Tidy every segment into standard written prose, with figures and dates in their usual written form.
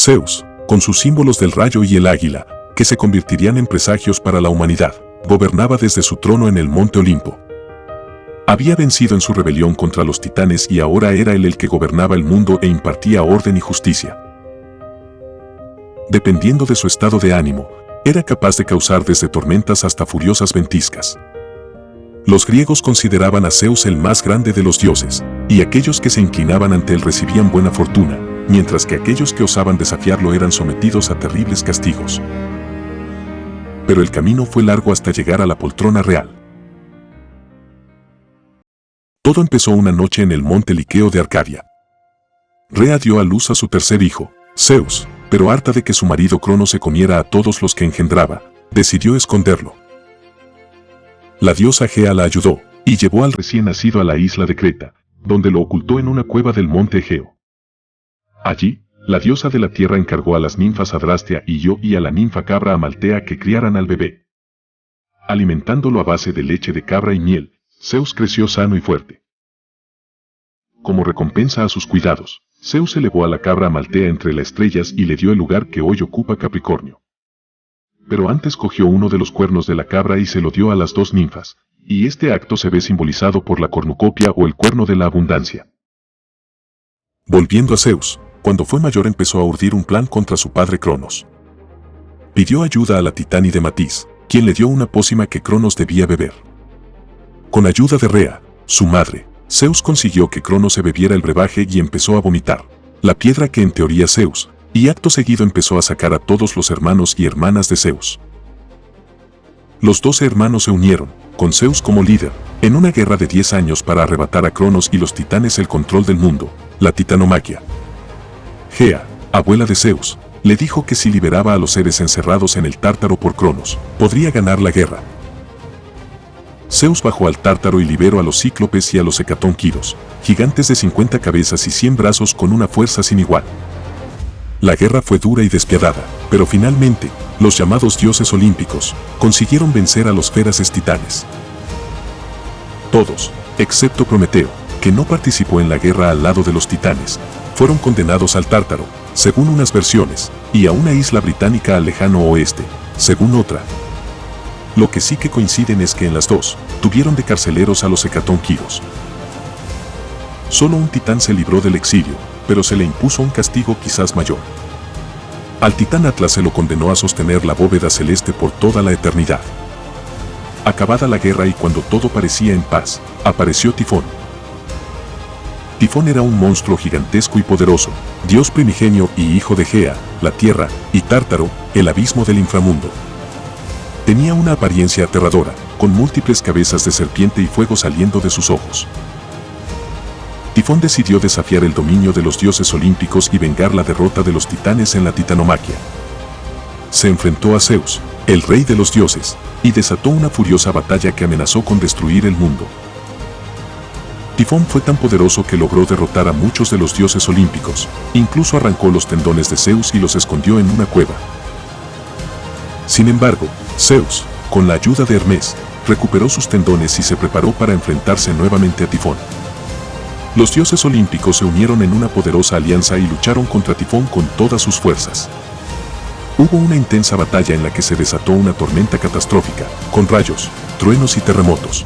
Zeus, con sus símbolos del rayo y el águila, que se convertirían en presagios para la humanidad, gobernaba desde su trono en el monte Olimpo. Había vencido en su rebelión contra los titanes y ahora era él el que gobernaba el mundo e impartía orden y justicia. Dependiendo de su estado de ánimo, era capaz de causar desde tormentas hasta furiosas ventiscas. Los griegos consideraban a Zeus el más grande de los dioses, y aquellos que se inclinaban ante él recibían buena fortuna, mientras que aquellos que osaban desafiarlo eran sometidos a terribles castigos. Pero el camino fue largo hasta llegar a la poltrona real. Todo empezó una noche en el monte Liqueo de Arcadia. Rea dio a luz a su tercer hijo, Zeus, pero harta de que su marido Cronos se comiera a todos los que engendraba, decidió esconderlo. La diosa Gea la ayudó, y llevó al recién nacido a la isla de Creta, donde lo ocultó en una cueva del monte Egeo. Allí, la diosa de la tierra encargó a las ninfas Adrastea y Io y a la ninfa cabra Amaltea que criaran al bebé. Alimentándolo a base de leche de cabra y miel, Zeus creció sano y fuerte. Como recompensa a sus cuidados, Zeus elevó a la cabra Amaltea entre las estrellas y le dio el lugar que hoy ocupa Capricornio. Pero antes cogió uno de los cuernos de la cabra y se lo dio a las dos ninfas, y este acto se ve simbolizado por la cornucopia o el cuerno de la abundancia. Volviendo a Zeus, cuando fue mayor empezó a urdir un plan contra su padre Cronos. Pidió ayuda a la titánide Matis, quien le dio una pócima que Cronos debía beber. Con ayuda de Rea, su madre, Zeus consiguió que Cronos se bebiera el brebaje y empezó a vomitar la piedra que en teoría Zeus, y acto seguido empezó a sacar a todos los hermanos y hermanas de Zeus. Los 12 hermanos se unieron, con Zeus como líder, en una guerra de 10 años para arrebatar a Cronos y los titanes el control del mundo, la titanomaquia. Gea, abuela de Zeus, le dijo que si liberaba a los seres encerrados en el Tártaro por Cronos, podría ganar la guerra. Zeus bajó al Tártaro y liberó a los cíclopes y a los hecatónquiros, gigantes de 50 cabezas y 100 brazos con una fuerza sin igual. La guerra fue dura y despiadada, pero finalmente, los llamados dioses olímpicos, consiguieron vencer a los feraces titanes. Todos, excepto Prometeo, que no participó en la guerra al lado de los titanes, fueron condenados al Tártaro, según unas versiones, y a una isla británica al lejano oeste, según otra. Lo que sí que coinciden es que en las dos, tuvieron de carceleros a los hecatónquiros. Solo un titán se libró del exilio, pero se le impuso un castigo quizás mayor. Al titán Atlas se lo condenó a sostener la bóveda celeste por toda la eternidad. Acabada la guerra y cuando todo parecía en paz, apareció Tifón. Tifón era un monstruo gigantesco y poderoso, dios primigenio y hijo de Gea, la tierra, y Tártaro, el abismo del inframundo. Tenía una apariencia aterradora, con múltiples cabezas de serpiente y fuego saliendo de sus ojos. Tifón decidió desafiar el dominio de los dioses olímpicos y vengar la derrota de los titanes en la titanomaquia. Se enfrentó a Zeus, el rey de los dioses, y desató una furiosa batalla que amenazó con destruir el mundo. Tifón fue tan poderoso que logró derrotar a muchos de los dioses olímpicos, incluso arrancó los tendones de Zeus y los escondió en una cueva. Sin embargo, Zeus, con la ayuda de Hermes, recuperó sus tendones y se preparó para enfrentarse nuevamente a Tifón. Los dioses olímpicos se unieron en una poderosa alianza y lucharon contra Tifón con todas sus fuerzas. Hubo una intensa batalla en la que se desató una tormenta catastrófica, con rayos, truenos y terremotos.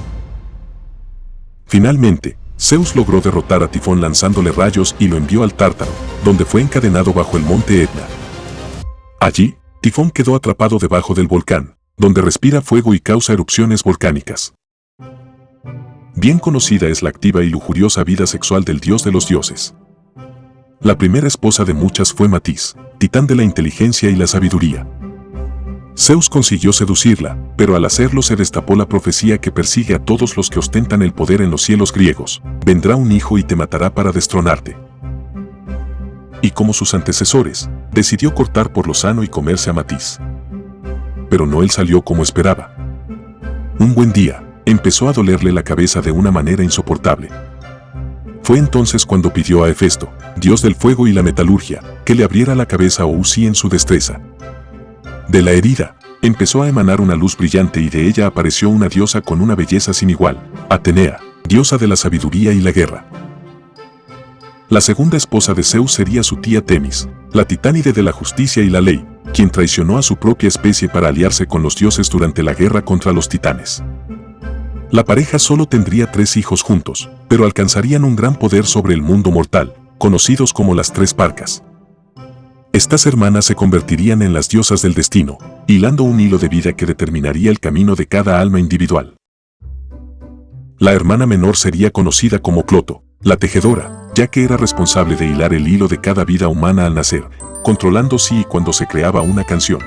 Finalmente, Zeus logró derrotar a Tifón lanzándole rayos y lo envió al Tártaro, donde fue encadenado bajo el monte Etna. Allí, Tifón quedó atrapado debajo del volcán, donde respira fuego y causa erupciones volcánicas. Bien conocida es la activa y lujuriosa vida sexual del dios de los dioses. La primera esposa de muchas fue Matis, titán de la inteligencia y la sabiduría. Zeus consiguió seducirla, pero al hacerlo se destapó la profecía que persigue a todos los que ostentan el poder en los cielos griegos: vendrá un hijo y te matará para destronarte. Y como sus antecesores, decidió cortar por lo sano y comerse a Matis. Pero no él salió como esperaba. Un buen día, empezó a dolerle la cabeza de una manera insoportable. Fue entonces cuando pidió a Hefesto, dios del fuego y la metalurgia, que le abriera la cabeza o usí en su destreza. De la herida, empezó a emanar una luz brillante y de ella apareció una diosa con una belleza sin igual, Atenea, diosa de la sabiduría y la guerra. La segunda esposa de Zeus sería su tía Temis, la titánide de la justicia y la ley, quien traicionó a su propia especie para aliarse con los dioses durante la guerra contra los titanes. La pareja solo tendría 3 hijos juntos, pero alcanzarían un gran poder sobre el mundo mortal, conocidos como las 3 Parcas. Estas hermanas se convertirían en las diosas del destino, hilando un hilo de vida que determinaría el camino de cada alma individual. La hermana menor sería conocida como Cloto, la tejedora, ya que era responsable de hilar el hilo de cada vida humana al nacer, controlando si y cuando se creaba una canción.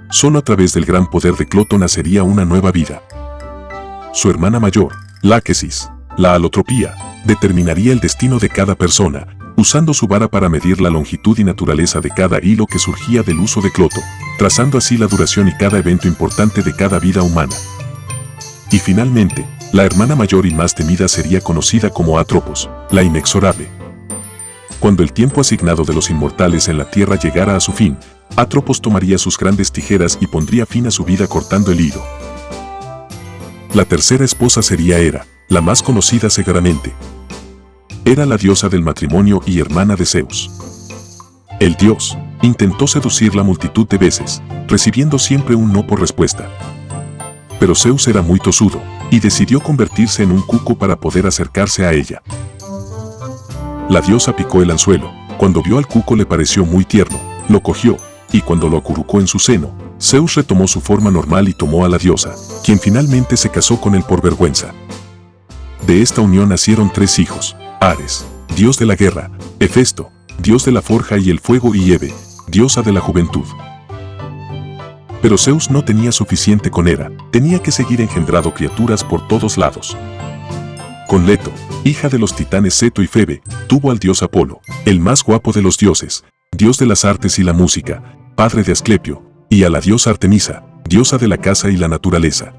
Solo a través del gran poder de Cloto nacería una nueva vida. Su hermana mayor, Láquesis, la alotropía, determinaría el destino de cada persona, usando su vara para medir la longitud y naturaleza de cada hilo que surgía del uso de Cloto, trazando así la duración y cada evento importante de cada vida humana. Y finalmente, la hermana mayor y más temida sería conocida como Atropos, la inexorable. Cuando el tiempo asignado de los inmortales en la tierra llegara a su fin, Atropos tomaría sus grandes tijeras y pondría fin a su vida cortando el hilo. La tercera esposa sería Hera, la más conocida seguramente. Era la diosa del matrimonio y hermana de Zeus. El dios intentó seducirla multitud de veces, recibiendo siempre un no por respuesta. Pero Zeus era muy tosudo, y decidió convertirse en un cuco para poder acercarse a ella. La diosa picó el anzuelo. Cuando vio al cuco le pareció muy tierno, lo cogió, y cuando lo acurrucó en su seno, Zeus retomó su forma normal y tomó a la diosa, quien finalmente se casó con él por vergüenza. De esta unión nacieron 3 hijos: Ares, dios de la guerra; Hefesto, dios de la forja y el fuego; y Hebe, diosa de la juventud. Pero Zeus no tenía suficiente con Hera, tenía que seguir engendrando criaturas por todos lados. Con Leto, hija de los titanes Ceto y Febe, tuvo al dios Apolo, el más guapo de los dioses, dios de las artes y la música, padre de Asclepio, y a la diosa Artemisa, diosa de la caza y la naturaleza.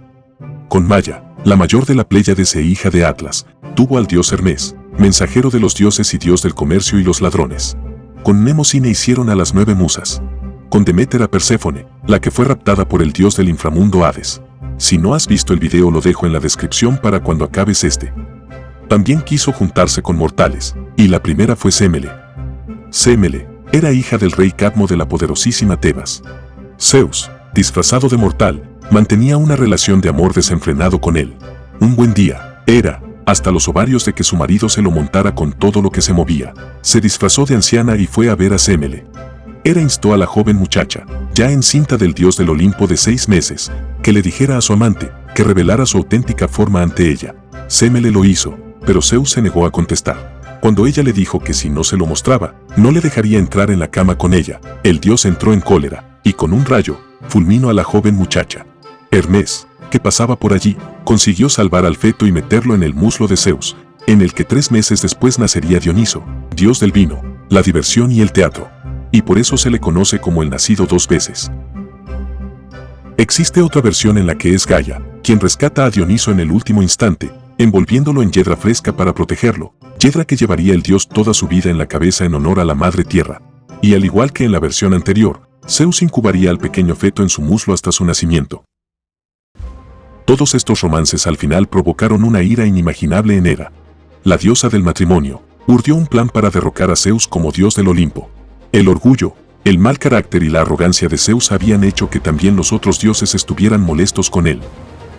Con Maya, la mayor de la Pléyades e hija de Atlas, tuvo al dios Hermes, mensajero de los dioses y dios del comercio y los ladrones. Con Mnemosine hicieron a las 9 musas. Con Deméter a Perséfone, la que fue raptada por el dios del inframundo Hades. Si no has visto el video lo dejo en la descripción para cuando acabes este. También quiso juntarse con mortales, y la primera fue Sémele. Sémele era hija del rey Cadmo de la poderosísima Tebas. Zeus, disfrazado de mortal, mantenía una relación de amor desenfrenado con él. Un buen día, Hera, hasta los ovarios de que su marido se lo montara con todo lo que se movía, se disfrazó de anciana y fue a ver a Sémele. Hera instó a la joven muchacha, ya encinta del dios del Olimpo de 6 meses, que le dijera a su amante, que revelara su auténtica forma ante ella. Sémele lo hizo, pero Zeus se negó a contestar. Cuando ella le dijo que si no se lo mostraba, no le dejaría entrar en la cama con ella, el dios entró en cólera, y con un rayo, fulminó a la joven muchacha. Hermes, que pasaba por allí, consiguió salvar al feto y meterlo en el muslo de Zeus, en el que 3 meses después nacería Dioniso, dios del vino, la diversión y el teatro. Y por eso se le conoce como el nacido 2 veces. Existe otra versión en la que es Gaia, quien rescata a Dioniso en el último instante, envolviéndolo en hiedra fresca para protegerlo, hiedra que llevaría el dios toda su vida en la cabeza en honor a la madre tierra. Y al igual que en la versión anterior, Zeus incubaría al pequeño feto en su muslo hasta su nacimiento. Todos estos romances al final provocaron una ira inimaginable en Hera. La diosa del matrimonio, urdió un plan para derrocar a Zeus como dios del Olimpo. El orgullo, el mal carácter y la arrogancia de Zeus habían hecho que también los otros dioses estuvieran molestos con él.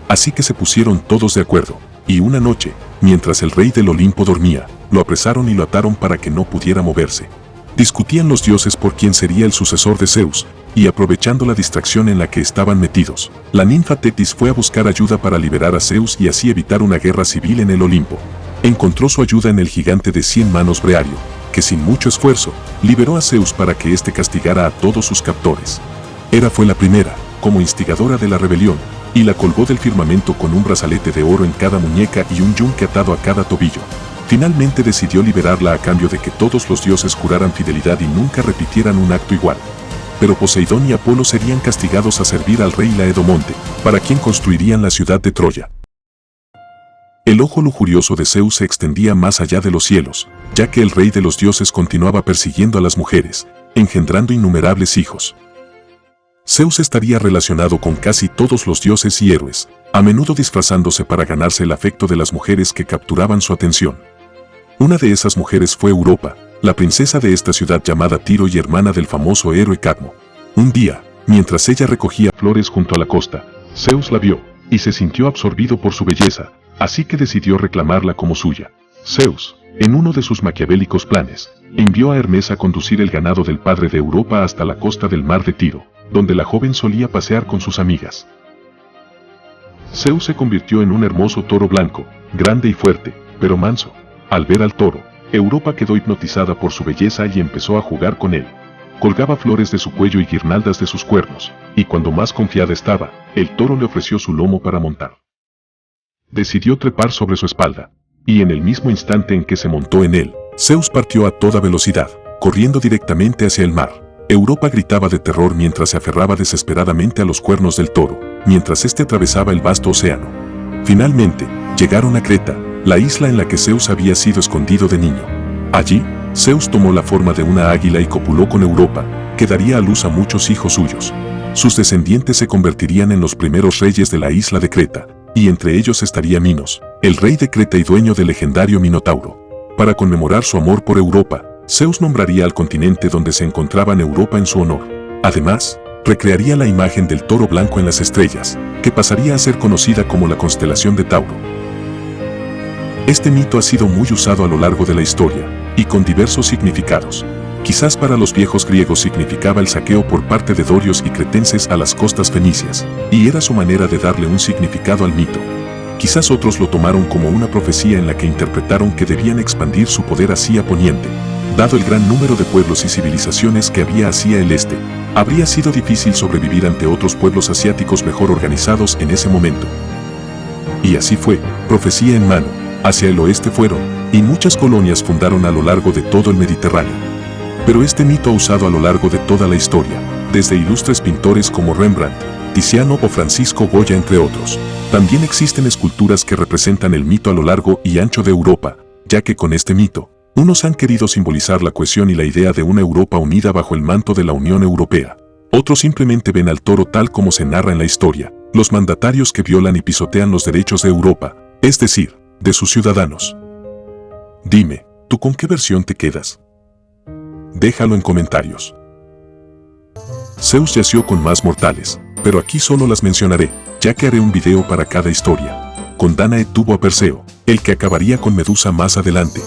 Así que se pusieron todos de acuerdo, y una noche, mientras el rey del Olimpo dormía, lo apresaron y lo ataron para que no pudiera moverse. Discutían los dioses por quién sería el sucesor de Zeus, y aprovechando la distracción en la que estaban metidos, la ninfa Tetis fue a buscar ayuda para liberar a Zeus y así evitar una guerra civil en el Olimpo. Encontró su ayuda en el gigante de 100 manos Briario, que sin mucho esfuerzo, liberó a Zeus para que éste castigara a todos sus captores. Hera fue la primera, como instigadora de la rebelión, y la colgó del firmamento con un brazalete de oro en cada muñeca y un yunque atado a cada tobillo. Finalmente decidió liberarla a cambio de que todos los dioses juraran fidelidad y nunca repitieran un acto igual. Pero Poseidón y Apolo serían castigados a servir al rey Laedomonte, para quien construirían la ciudad de Troya. El ojo lujurioso de Zeus se extendía más allá de los cielos, ya que el rey de los dioses continuaba persiguiendo a las mujeres, engendrando innumerables hijos. Zeus estaría relacionado con casi todos los dioses y héroes, a menudo disfrazándose para ganarse el afecto de las mujeres que capturaban su atención. Una de esas mujeres fue Europa, la princesa de esta ciudad llamada Tiro y hermana del famoso héroe Cadmo. Un día, mientras ella recogía flores junto a la costa, Zeus la vio, y se sintió absorbido por su belleza, así que decidió reclamarla como suya. Zeus, en uno de sus maquiavélicos planes, envió a Hermes a conducir el ganado del padre de Europa hasta la costa del mar de Tiro, donde la joven solía pasear con sus amigas. Zeus se convirtió en un hermoso toro blanco, grande y fuerte, pero manso. Al ver al toro, Europa quedó hipnotizada por su belleza y empezó a jugar con él. Colgaba flores de su cuello y guirnaldas de sus cuernos, y cuando más confiada estaba, el toro le ofreció su lomo para montar. Decidió trepar sobre su espalda, y en el mismo instante en que se montó en él, Zeus partió a toda velocidad, corriendo directamente hacia el mar. Europa gritaba de terror mientras se aferraba desesperadamente a los cuernos del toro, mientras éste atravesaba el vasto océano. Finalmente, llegaron a Creta, la isla en la que Zeus había sido escondido de niño. Allí, Zeus tomó la forma de una águila y copuló con Europa, que daría a luz a muchos hijos suyos. Sus descendientes se convertirían en los primeros reyes de la isla de Creta, y entre ellos estaría Minos, el rey de Creta y dueño del legendario Minotauro. Para conmemorar su amor por Europa, Zeus nombraría al continente donde se encontraban Europa en su honor. Además, recrearía la imagen del toro blanco en las estrellas, que pasaría a ser conocida como la constelación de Tauro. Este mito ha sido muy usado a lo largo de la historia, y con diversos significados. Quizás para los viejos griegos significaba el saqueo por parte de dorios y cretenses a las costas fenicias, y era su manera de darle un significado al mito. Quizás otros lo tomaron como una profecía en la que interpretaron que debían expandir su poder hacia Poniente. Dado el gran número de pueblos y civilizaciones que había hacia el este, habría sido difícil sobrevivir ante otros pueblos asiáticos mejor organizados en ese momento. Y así fue, profecía en mano, hacia el oeste fueron, y muchas colonias fundaron a lo largo de todo el Mediterráneo. Pero este mito ha usado a lo largo de toda la historia, desde ilustres pintores como Rembrandt, Tiziano o Francisco Goya entre otros. También existen esculturas que representan el mito a lo largo y ancho de Europa, ya que con este mito, unos han querido simbolizar la cohesión y la idea de una Europa unida bajo el manto de la Unión Europea. Otros simplemente ven al toro tal como se narra en la historia, los mandatarios que violan y pisotean los derechos de Europa, es decir, de sus ciudadanos. Dime, ¿tú con qué versión te quedas? Déjalo en comentarios. Zeus yació con más mortales, pero aquí solo las mencionaré, ya que haré un video para cada historia. Con Dánae tuvo a Perseo, el que acabaría con Medusa más adelante.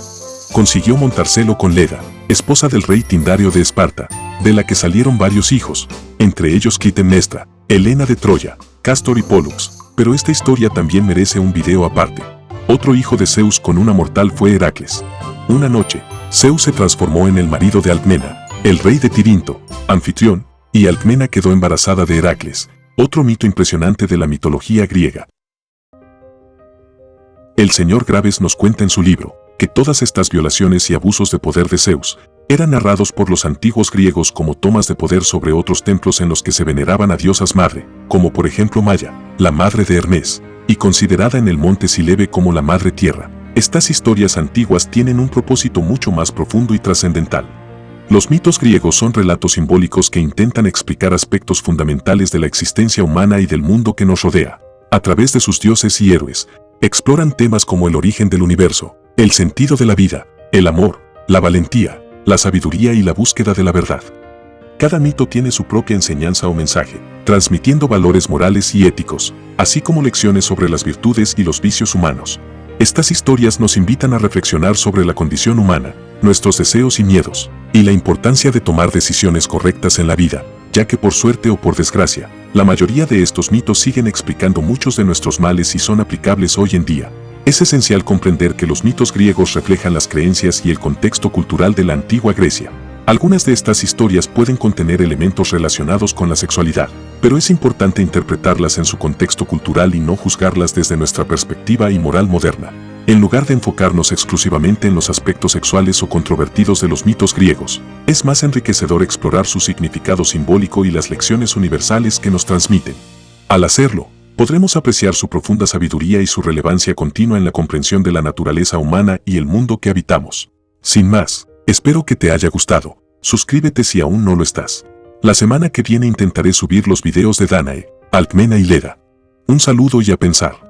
Consiguió montárselo con Leda, esposa del rey Tindario de Esparta, de la que salieron varios hijos, entre ellos Clitemnestra, Helena de Troya, Cástor y Pólux, pero esta historia también merece un video aparte. Otro hijo de Zeus con una mortal fue Heracles. Una noche, Zeus se transformó en el marido de Alcmena, el rey de Tirinto, anfitrión, y Alcmena quedó embarazada de Heracles, otro mito impresionante de la mitología griega. El señor Graves nos cuenta en su libro, que todas estas violaciones y abusos de poder de Zeus, eran narrados por los antiguos griegos como tomas de poder sobre otros templos en los que se veneraban a diosas madre, como por ejemplo Maya, la madre de Hermes, y considerada en el monte Silebe como la madre tierra. Estas historias antiguas tienen un propósito mucho más profundo y trascendental. Los mitos griegos son relatos simbólicos que intentan explicar aspectos fundamentales de la existencia humana y del mundo que nos rodea. A través de sus dioses y héroes, exploran temas como el origen del universo, el sentido de la vida, el amor, la valentía, la sabiduría y la búsqueda de la verdad. Cada mito tiene su propia enseñanza o mensaje, transmitiendo valores morales y éticos, así como lecciones sobre las virtudes y los vicios humanos. Estas historias nos invitan a reflexionar sobre la condición humana, nuestros deseos y miedos, y la importancia de tomar decisiones correctas en la vida, ya que por suerte o por desgracia, la mayoría de estos mitos siguen explicando muchos de nuestros males y son aplicables hoy en día. Es esencial comprender que los mitos griegos reflejan las creencias y el contexto cultural de la antigua Grecia. Algunas de estas historias pueden contener elementos relacionados con la sexualidad, pero es importante interpretarlas en su contexto cultural y no juzgarlas desde nuestra perspectiva y moral moderna. En lugar de enfocarnos exclusivamente en los aspectos sexuales o controvertidos de los mitos griegos, es más enriquecedor explorar su significado simbólico y las lecciones universales que nos transmiten. Al hacerlo, podremos apreciar su profunda sabiduría y su relevancia continua en la comprensión de la naturaleza humana y el mundo que habitamos. Sin más, espero que te haya gustado. Suscríbete si aún no lo estás. La semana que viene intentaré subir los videos de Dánae, Alcmena y Leda. Un saludo y a pensar.